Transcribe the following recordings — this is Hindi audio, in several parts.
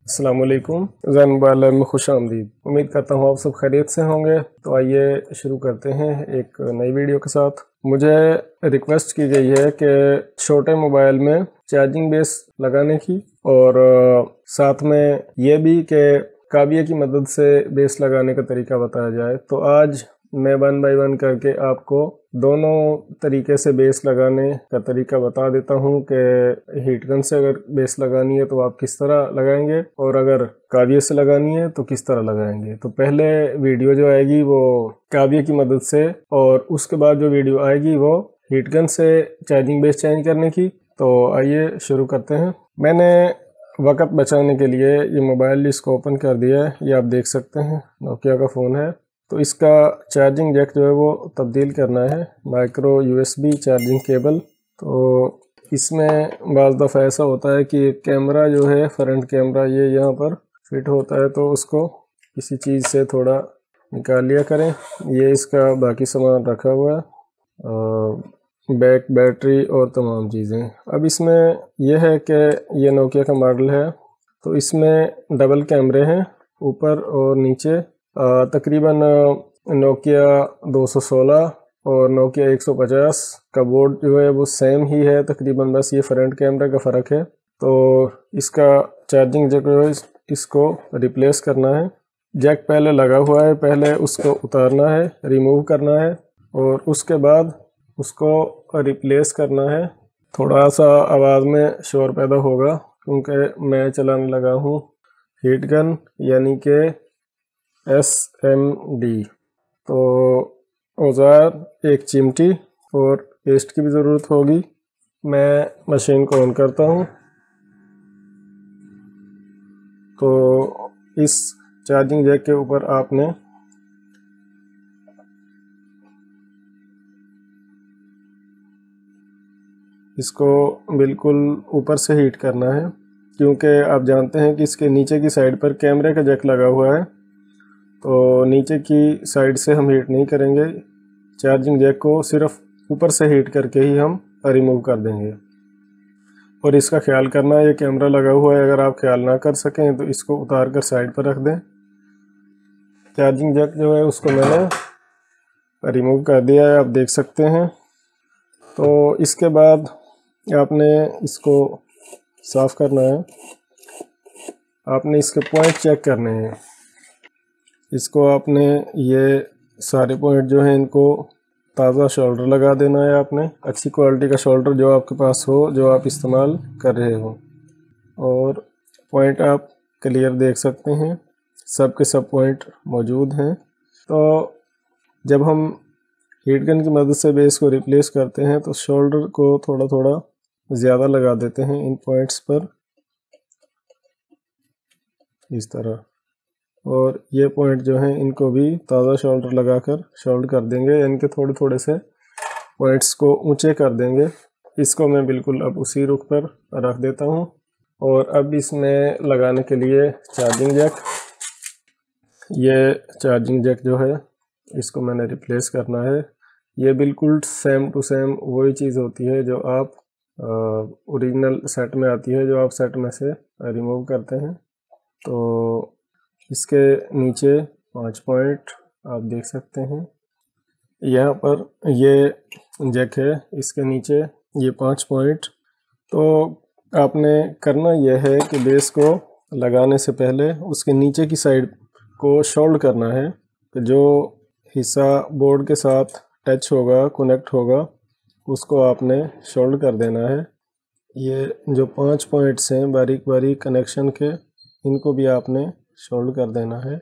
अस्सलाम वालेकुम। ज़ैन मोबाइल में खुश आमदीद। उम्मीद करता हूँ आप सब खैरियत से होंगे। तो आइए शुरू करते हैं एक नई वीडियो के साथ। मुझे रिक्वेस्ट की गई है कि छोटे मोबाइल में चार्जिंग बेस लगाने की और साथ में ये भी कि काबिया की मदद से बेस लगाने का तरीका बताया जाए। तो आज मैं 1 बाय 1 करके आपको दोनों तरीके से बेस लगाने का तरीका बता देता हूँ कि हीट गन से अगर बेस लगानी है तो आप किस तरह लगाएंगे और अगर काबिया से लगानी है तो किस तरह लगाएंगे। तो पहले वीडियो जो आएगी वो काबिया की मदद से और उसके बाद जो वीडियो आएगी वो हीट गन से चार्जिंग बेस चेंज करने की। तो आइए शुरू करते हैं। मैंने वक्त बचाने के लिए ये मोबाइल इसको ओपन कर दिया है। ये आप देख सकते हैं नोकिया का फ़ोन है। तो इसका चार्जिंग जैक जो है वो तब्दील करना है, माइक्रो यूएसबी चार्जिंग केबल। तो इसमें बाज़ दफ़ा ऐसा होता है कि कैमरा जो है फ्रंट कैमरा ये यहाँ पर फिट होता है, तो उसको किसी चीज़ से थोड़ा निकाल लिया करें। ये इसका बाकी सामान रखा हुआ है, बैक बैटरी और तमाम चीज़ें। अब इसमें यह है कि ये नोकिया का मॉडल है, तो इसमें डबल कैमरे हैं ऊपर और नीचे। तकरीबन नोकिया 216 और नोकिया 150 का बोर्ड जो है वो सेम ही है तकरीबन, बस ये फ्रंट कैमरे का फ़र्क है। तो इसका चार्जिंग जैक जो है इसको रिप्लेस करना है। जैक पहले लगा हुआ है, पहले उसको उतारना है, रिमूव करना है और उसके बाद उसको रिप्लेस करना है। थोड़ा सा आवाज़ में शोर पैदा होगा क्योंकि मैं चलाने लगा हूँ हीट गन यानी कि SMD। तो औज़ार एक चिमटी और पेस्ट की भी ज़रूरत होगी। मैं मशीन को ऑन करता हूँ। तो इस चार्जिंग जैक के ऊपर आपने इसको बिल्कुल ऊपर से हीट करना है, क्योंकि आप जानते हैं कि इसके नीचे की साइड पर कैमरे का जैक लगा हुआ है। तो नीचे की साइड से हम हीट नहीं करेंगे, चार्जिंग जैक को सिर्फ ऊपर से हीट करके ही हम रिमूव कर देंगे। और इसका ख्याल करना, ये कैमरा लगा हुआ है, अगर आप ख्याल ना कर सकें तो इसको उतार कर साइड पर रख दें। चार्जिंग जैक जो है उसको मैंने रिमूव कर दिया है, आप देख सकते हैं। तो इसके बाद आपने इसको साफ़ करना है, आपने इसके पॉइंट चेक करने हैं। इसको आपने ये सारे पॉइंट जो हैं इनको ताज़ा शोल्डर लगा देना है। आपने अच्छी क्वालिटी का शोल्डर जो आपके पास हो, जो आप इस्तेमाल कर रहे हो। और पॉइंट आप क्लियर देख सकते हैं, सब के सब पॉइंट मौजूद हैं। तो जब हम हीट गन की मदद से बेस को रिप्लेस करते हैं तो शोल्डर को थोड़ा थोड़ा ज़्यादा लगा देते हैं इन पॉइंट्स पर, इस तरह। और ये पॉइंट जो हैं इनको भी ताज़ा शोल्डर लगाकर शोल्ड कर देंगे, यानी कि थोड़े थोड़े से पॉइंट्स को ऊंचे कर देंगे। इसको मैं बिल्कुल अब उसी रुख पर रख देता हूँ। और अब इसमें लगाने के लिए चार्जिंग जैक, ये चार्जिंग जैक जो है इसको मैंने रिप्लेस करना है। ये बिल्कुल सेम टू सेम वही चीज़ होती है जो आप ओरिजिनल सेट में आती है, जो आप सेट में से रिमूव करते हैं। तो इसके नीचे 5 पॉइंट आप देख सकते हैं, यहाँ पर ये जैक है, इसके नीचे ये 5 पॉइंट। तो आपने करना यह है कि बेस को लगाने से पहले उसके नीचे की साइड को शोल्ड करना है, कि जो हिस्सा बोर्ड के साथ टच होगा, कनेक्ट होगा, उसको आपने शोल्ड कर देना है। ये जो 5 पॉइंट्स हैं बारीक बारीक कनेक्शन के, इनको भी आपने शोल्ड कर देना है।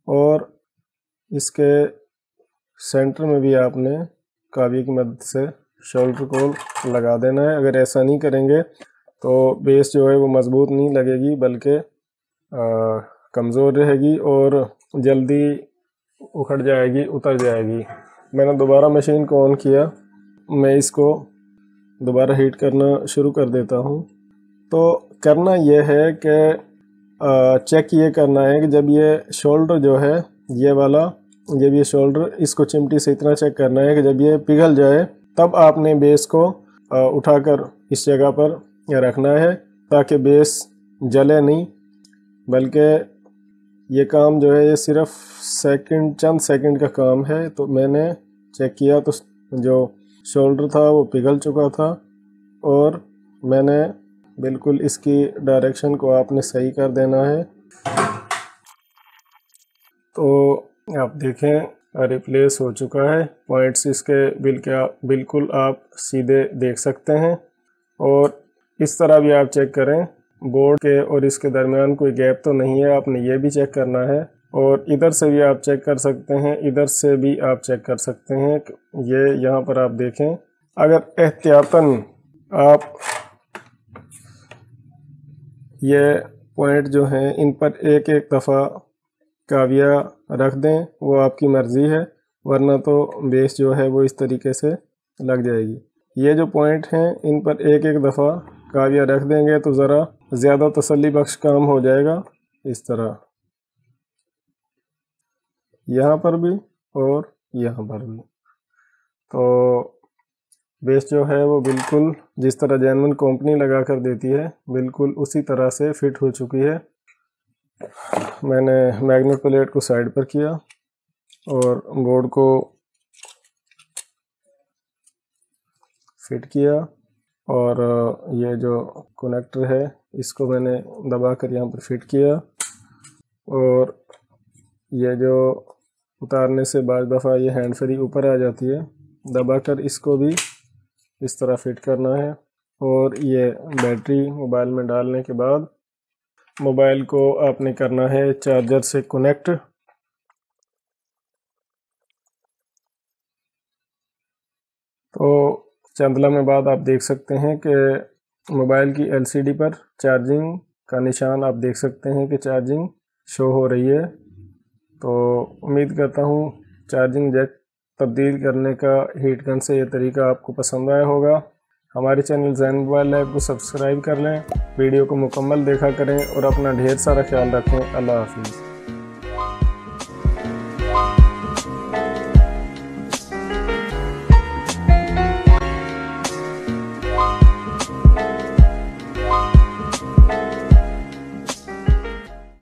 और इसके सेंटर में भी आपने काबिया की मदद से शोल्डर को लगा देना है। अगर ऐसा नहीं करेंगे तो बेस जो है वो मज़बूत नहीं लगेगी, बल्कि कमज़ोर रहेगी और जल्दी उखड़ जाएगी, उतर जाएगी। मैंने दोबारा मशीन को ऑन किया, मैं इसको दोबारा हीट करना शुरू कर देता हूँ। तो करना यह है कि चेक ये करना है कि जब ये शोल्डर जो है ये वाला, जब ये शोल्डर, इसको चिमटी से इतना चेक करना है कि जब ये पिघल जाए तब आपने बेस को उठाकर इस जगह पर रखना है, ताकि बेस जले नहीं। बल्कि ये काम जो है ये सिर्फ चंद सेकंड का काम है। तो मैंने चेक किया तो जो शोल्डर था वो पिघल चुका था, और मैंने बिल्कुल इसकी डायरेक्शन को आपने सही कर देना है। तो आप देखें रिप्लेस हो चुका है, पॉइंट्स इसके बिल्कुल आप सीधे देख सकते हैं। और इस तरह भी आप चेक करें बोर्ड के और इसके दरमियान कोई गैप तो नहीं है, आपने ये भी चेक करना है। और इधर से भी आप चेक कर सकते हैं, इधर से भी आप चेक कर सकते हैं। ये यहाँ पर आप देखें, अगर एहतियातन आप ये पॉइंट जो हैं इन पर एक एक दफ़ा काविया रख दें, वो आपकी मर्ज़ी है, वरना तो बेस जो है वो इस तरीके से लग जाएगी। ये जो पॉइंट हैं इन पर एक एक दफ़ा काविया रख देंगे तो ज़रा ज़्यादा तसल्ली बख्श काम हो जाएगा। इस तरह यहाँ पर भी और यहाँ पर भी। तो बेस जो है वो बिल्कुल जिस तरह जेन्युइन कंपनी लगा कर देती है बिल्कुल उसी तरह से फिट हो चुकी है। मैंने मैग्नेट प्लेट को साइड पर किया और बोर्ड को फिट किया, और ये जो कनेक्टर है इसको मैंने दबाकर यहाँ पर फिट किया। और ये जो उतारने से बाद दफ़ा ये हैंड फ्री ऊपर आ जाती है, दबाकर इसको भी इस तरह फिट करना है। और ये बैटरी मोबाइल में डालने के बाद मोबाइल को आपने करना है चार्जर से कनेक्ट। तो चंद लम्हे बाद आप देख सकते हैं कि मोबाइल की LCD पर चार्जिंग का निशान आप देख सकते हैं कि चार्जिंग शो हो रही है। तो उम्मीद करता हूँ चार्जिंग जैक तब्दील करने का हीट गन से ये तरीका आपको पसंद आया होगा। हमारे चैनल ज़ैन मोबाइल लैब को सब्सक्राइब कर लें, वीडियो को मुकम्मल देखा करें और अपना ढेर सारा ख्याल रखें। अल्लाह हाफिज़।